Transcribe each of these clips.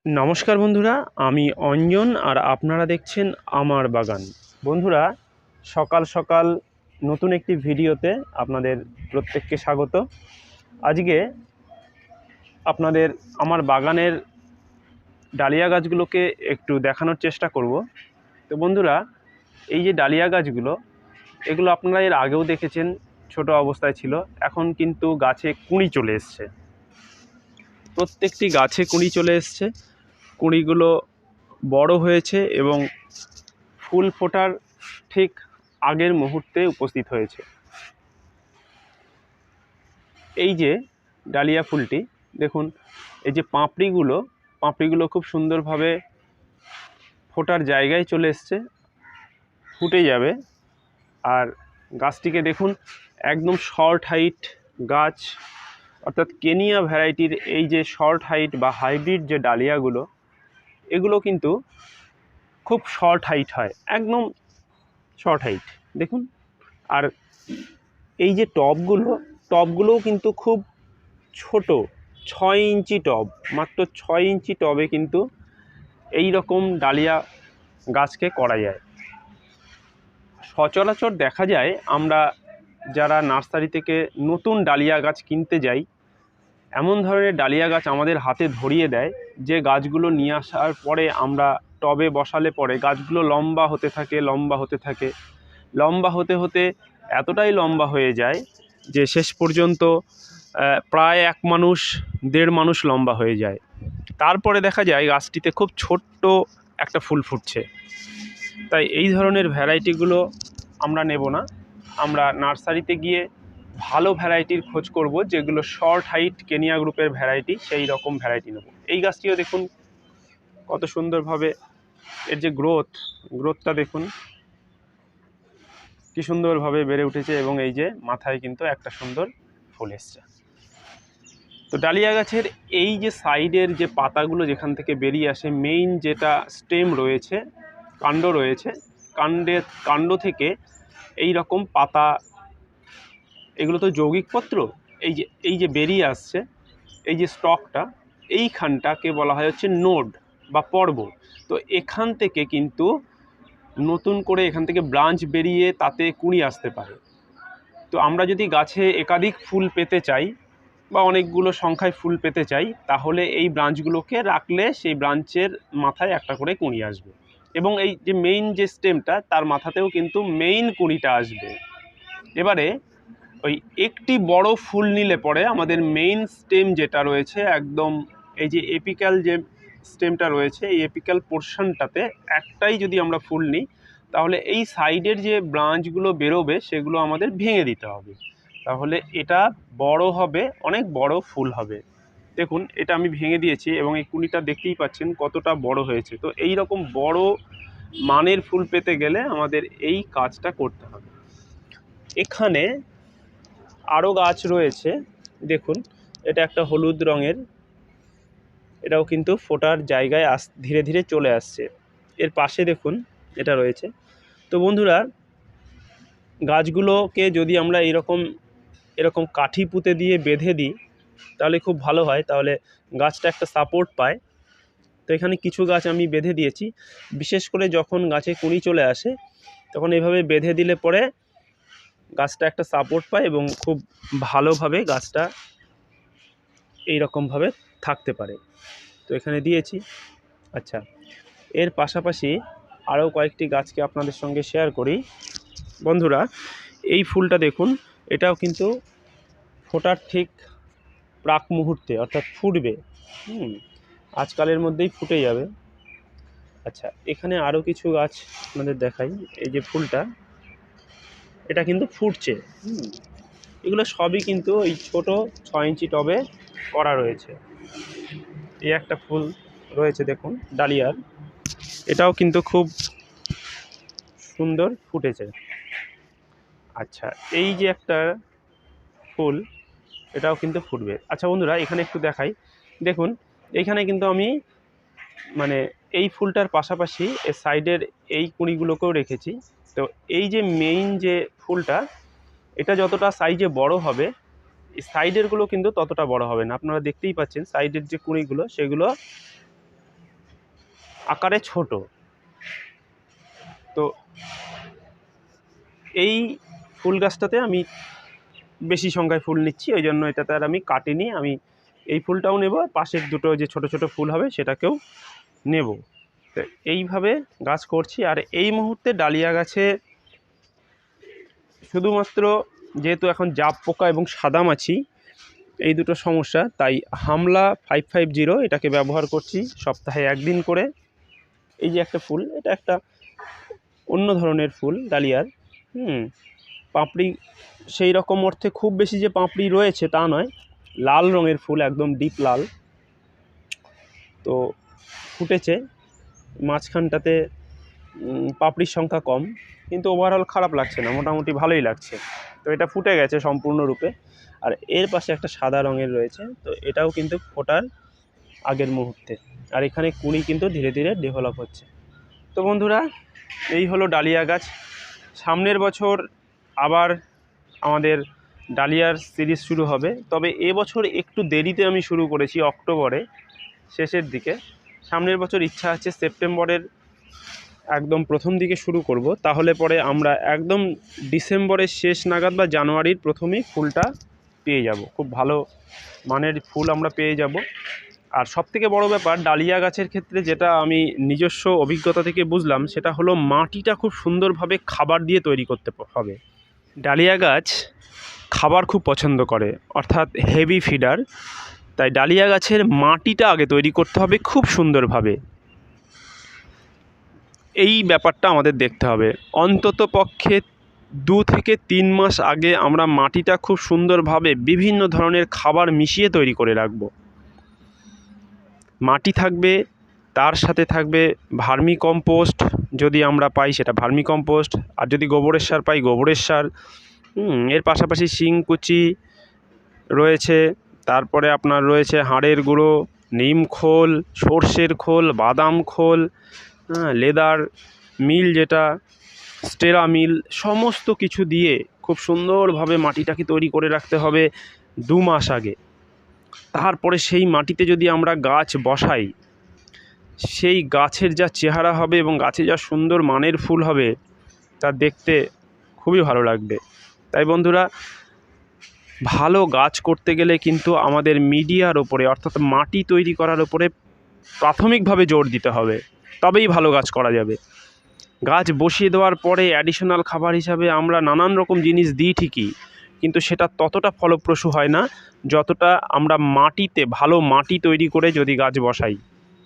নমস্কার বন্ধুরা, আমি অঞ্জন আর আপনারা দেখছেন আমার বাগান। বন্ধুরা, সকাল সকাল নতুন একটি ভিডিওতে আপনাদের প্রত্যেককে স্বাগত। আজকে আপনাদের আমার বাগানের ডালিয়া গাছগুলোকে একটু দেখানোর চেষ্টা করব। তো বন্ধুরা, এই যে ডালিয়া গাছগুলো, এগুলো আপনারা এর আগেও দেখেছেন, ছোট অবস্থায় ছিল। এখন কিন্তু গাছে কুঁড়ি চলে এসছে, প্রত্যেকটি গাছে কুঁড়ি চলে এসছে। কুঁড়িগুলো বড় হয়েছে এবং ফুল ফোটার ঠিক আগের মুহূর্তে উপস্থিত হয়েছে। এই যে ডালিয়া ফুলটি দেখুন, এই যে পাপড়িগুলো খুব সুন্দরভাবে ফোটার জায়গায় চলে এসছে, ফুটে যাবে। আর গাছটিকে দেখুন, একদম শর্ট হাইট গাছ, অর্থাৎ কেনিয়া ভ্যারাইটির এই যে শর্ট হাইট বা হাইব্রিড যে ডালিয়াগুলো, এগুলো কিন্তু খুব শর্ট হাইট হয়, একদম শর্ট হাইট দেখুন। আর এই যে টবগুলোও কিন্তু খুব ছোট, 6 ইঞ্চি টব, মাত্র 6 ইঞ্চি টবে কিন্তু এই রকম ডালিয়া গাছকে করা যায়। সচরাচর দেখা যায়, আমরা যারা নার্সারি থেকে নতুন ডালিয়া গাছ কিনতে যাই, এমন ধরনের ডালিয়া গাছ আমাদের হাতে ধরিয়ে দেয় যে গাছগুলো নিয়ে আসার পরে আমরা টবে বসালে পরে গাছগুলো লম্বা হতে থাকে, লম্বা হতে হতে এতটাই লম্বা হয়ে যায় যে শেষ পর্যন্ত প্রায় এক মানুষ, দেড় মানুষ লম্বা হয়ে যায়। তারপরে দেখা যায় গাছটিতে খুব ছোট্ট একটা ফুল ফুটছে। তাই এই ধরনের ভ্যারাইটিগুলো আমরা নেব না, আমরা নার্সারিতে গিয়ে ভালো ভ্যারাইটির খোঁজ করব, যেগুলো শর্ট হাইট কেনিয়া গ্রুপের ভ্যারাইটি, সেই রকম ভ্যারাইটি নেব। এই গাছটিও দেখুন কত সুন্দরভাবে এর যে গ্রোথটা দেখুন কি সুন্দরভাবে বেড়ে উঠেছে, এবং এই যে মাথায় কিন্তু একটা সুন্দর ফুল এসছে। তো ডালিয়া গাছের এই যে সাইডের যে পাতাগুলো যেখান থেকে বেরিয়ে আসে, মেইন যেটা স্টেম রয়েছে, কাণ্ড রয়েছে, কাণ্ড থেকে এই রকম পাতা, এগুলো তো যৌগিক পত্র, এই যে বেরিয়ে আসছে, এই যে স্টকটা, এইখানটাকে বলা হয় হচ্ছে নোড বা পর্ব। তো এখান থেকে কিন্তু নতুন করে এখান থেকে ব্রাঞ্চ বেরিয়ে তাতে কুঁড়ি আসতে পারে। তো আমরা যদি গাছে একাধিক ফুল পেতে চাই বা অনেকগুলো সংখ্যায় ফুল পেতে চাই, তাহলে এই ব্রাঞ্চগুলোকে রাখলে সেই ব্রাঞ্চের মাথায় একটা করে কুঁড়ি আসবে, এবং এই যে মেইন যে স্টেমটা, তার মাথাতেও কিন্তু মেইন কুঁড়িটা আসবে। এবারে ওই একটি বড় ফুল নিলে পরে আমাদের মেইন স্টেম যেটা রয়েছে, একদম এই যে এপিক্যাল যে স্টেমটা রয়েছে, এই এপিক্যাল পোর্শনটাতে একটাই যদি আমরা ফুল নিই, তাহলে এই সাইডের যে ব্রাঞ্চগুলো বেরোবে সেগুলো আমাদের ভেঙে দিতে হবে, তাহলে এটা বড় হবে, অনেক বড় ফুল হবে। দেখুন, এটা আমি ভেঙে দিয়েছি এবং এই কুঁড়িটা দেখতেই পাচ্ছেন কতটা বড় হয়েছে। তো এই রকম বড় মানের ফুল পেতে গেলে আমাদের এই কাজটা করতে হবে। এখানে আরও গাছ রয়েছে, দেখুন এটা একটা হলুদ রঙের, এটাও কিন্তু ফোটার জায়গায় ধীরে ধীরে চলে আসছে। এর পাশে দেখুন এটা রয়েছে। তো বন্ধুরা, গাছগুলোকে যদি আমরা এরকম কাঠি পুঁতে দিয়ে বেঁধে দিই, তাহলে খুব ভালো হয়, তাহলে গাছটা একটা সাপোর্ট পায়। তো এখানে কিছু গাছ আমি বেঁধে দিয়েছি, বিশেষ করে যখন গাছে কুঁড়ি চলে আসে, তখন এইভাবে বেঁধে দিলে পরে গাছটা একটা সাপোর্ট পায় এবং খুব ভালোভাবে গাছটা এইরকমভাবে থাকতে পারে। তো এখানে দিয়েছি। আচ্ছা, এর পাশাপাশি আরও কয়েকটি গাছকে আপনাদের সঙ্গে শেয়ার করি। বন্ধুরা, এই ফুলটা দেখুন, এটাও কিন্তু ফোটার ঠিক প্রাক মুহূর্তে, অর্থাৎ ফুটবে, আজকালের মধ্যেই ফুটে যাবে। আচ্ছা, এখানে আরও কিছু গাছ আপনাদের দেখাই। এই যে ফুলটা, এটা কিন্তু ফুটছে। এগুলো সবই কিন্তু এই ছোট 6 ইঞ্চি টবে করা রয়েছে। এই একটা ফুল রয়েছে দেখুন ডালিয়ার, এটাও কিন্তু খুব সুন্দর ফুটেছে। আচ্ছা, এই যে একটা ফুল, এটাও কিন্তু ফুটবে। আচ্ছা বন্ধুরা, এখানে একটু দেখাই, দেখুন এইখানে কিন্তু আমি মানে এই ফুলটার পাশাপাশি এর সাইডের এই কুঁড়িগুলোকেও রেখেছি। তো এই যে মেইন যে ফুলটা, এটা যতটা সাইজে বড় হবে, এই সাইডেরগুলো কিন্তু ততটা বড় হবে না। আপনারা দেখতেই পাচ্ছেন সাইডের যে কুঁড়িগুলো, সেগুলো আকারে ছোট। তো এই ফুল গাছটাতে আমি বেশি সংখ্যায় ফুল নিচ্ছি, ওই জন্য এটাতে আর আমি কাটিনি। আমি এই ফুলটাও নেব, পাশের দুটো যে ছোট ছোট ফুল হবে সেটাকেও নেব। তো এইভাবে গাছ করছি। আর এই মুহূর্তে ডালিয়া গাছে শুধুমাত্র যেহেতু এখন জাপ পোকা এবং সাদামাছি এই দুটো সমস্যা, তাই হামলা 550 এটাকে ব্যবহার করছি সপ্তাহে একদিন করে। এই যে একটা ফুল, এটা একটা অন্য ধরনের ফুল ডালিয়ার। পাপড়ি সেই রকম অর্থে খুব বেশি যে পাপড়ি রয়েছে তা নয়, লাল রঙের ফুল, একদম ডিপ লাল। তো ফুটেছে, মাঝখানটাতে পাপড়ির সংখ্যা কম, কিন্তু ওভারঅল খারাপ লাগছে না, মোটামুটি ভালোই লাগছে। তো এটা ফুটে গেছে সম্পূর্ণরূপে। আর এর পাশে একটা সাদা রঙের রয়েছে, তো এটাও কিন্তু ফোটার আগের মুহূর্তে। আর এখানে কুঁড়ি কিন্তু ধীরে ধীরে ডেভেলপ হচ্ছে। তো বন্ধুরা, এই হলো ডালিয়া গাছ। সামনের বছর আবার আমাদের ডালিয়ার সিরিজ শুরু হবে, তবে এবছর একটু দেরিতে আমি শুরু করেছি, অক্টোবরে শেষের দিকে। সামনের বছর ইচ্ছা আছে সেপ্টেম্বরের একদম প্রথম দিকে শুরু করব, তাহলে পরে আমরা একদম ডিসেম্বরের শেষ নাগাদ বা জানুয়ারির প্রথমেই ফুলটা পেয়ে যাব। খুব ভালো মানের ফুল আমরা পেয়ে যাব। আর সবথেকে বড় ব্যাপার ডালিয়া গাছের ক্ষেত্রে, যেটা আমি নিজস্ব অভিজ্ঞতা থেকে বুঝলাম, সেটা হলো মাটিটা খুব সুন্দরভাবে খাবার দিয়ে তৈরি করতে হবে। ডালিয়া গাছ খাবার খুব পছন্দ করে, অর্থাৎ হেভি ফিডার। তাই ডালিয়া গাছের মাটিটা আগে তৈরি করতে হবে খুব সুন্দরভাবে। এই ব্যাপারটা আমাদের দেখতে হবে। অন্তত পক্ষে 2 থেকে 3 মাস আগে আমরা মাটিটা খুব সুন্দরভাবে বিভিন্ন ধরনের খাবার মিশিয়ে তৈরি করে রাখব। মাটি থাকবে, তার সাথে থাকবে ভার্মি কম্পোস্ট, যদি আমরা পাই সেটা ভার্মি কম্পোস্ট, আর যদি গোবরের সার পাই গোবরের সার। এর পাশাপাশি শিংকুচি রয়েছে, তারপরে আপনার রয়েছে হাড়ের গুঁড়ো, নিম খোল, সর্ষের খোল, বাদাম খোল, লেদার মিল যেটা স্টেরা মিল, সমস্ত কিছু দিয়ে খুব সুন্দরভাবে মাটিটাকে তৈরি করে রাখতে হবে 2 মাস আগে। তারপরে সেই মাটিতে যদি আমরা গাছ বসাই, সেই গাছের যা চেহারা হবে এবং গাছে যা সুন্দর মানের ফুল হবে, তা দেখতে খুবই ভালো লাগবে। তাই বন্ধুরা, ভালো গাছ করতে গেলে কিন্তু আমাদের মিডিয়ার ওপরে, অর্থাৎ মাটি তৈরি করার ওপরে প্রাথমিকভাবে জোর দিতে হবে, তবেই ভালো গাছ করা যাবে। গাছ বসিয়ে দেওয়ার পরে অ্যাডিশনাল খাবার হিসাবে আমরা নানান রকম জিনিস দিই ঠিকই, কিন্তু সেটা ততটা ফলপ্রসূ হয় না যতটা আমরা মাটিতে ভালো মাটি তৈরি করে যদি গাছ বসাই।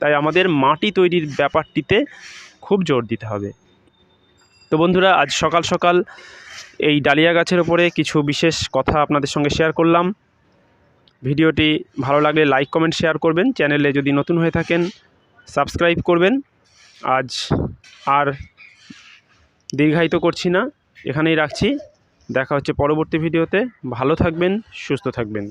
তাই আমাদের মাটি তৈরির ব্যাপারটিতে খুব জোর দিতে হবে। তো বন্ধুরা, আজ সকাল সকাল এই ডালিয়া গাছের ওপরে কিছু বিশেষ কথা আপনাদের সঙ্গে শেয়ার করলাম। ভিডিওটি ভালো লাগলে লাইক কমেন্ট শেয়ার করবেন, চ্যানেলে যদি নতুন হয়ে থাকেন সাবস্ক্রাইব করবেন। আজ আর দীর্ঘায়িত করছি না, এখানেই রাখছি। দেখা হচ্ছে পরবর্তী ভিডিওতে। ভালো থাকবেন, সুস্থ থাকবেন।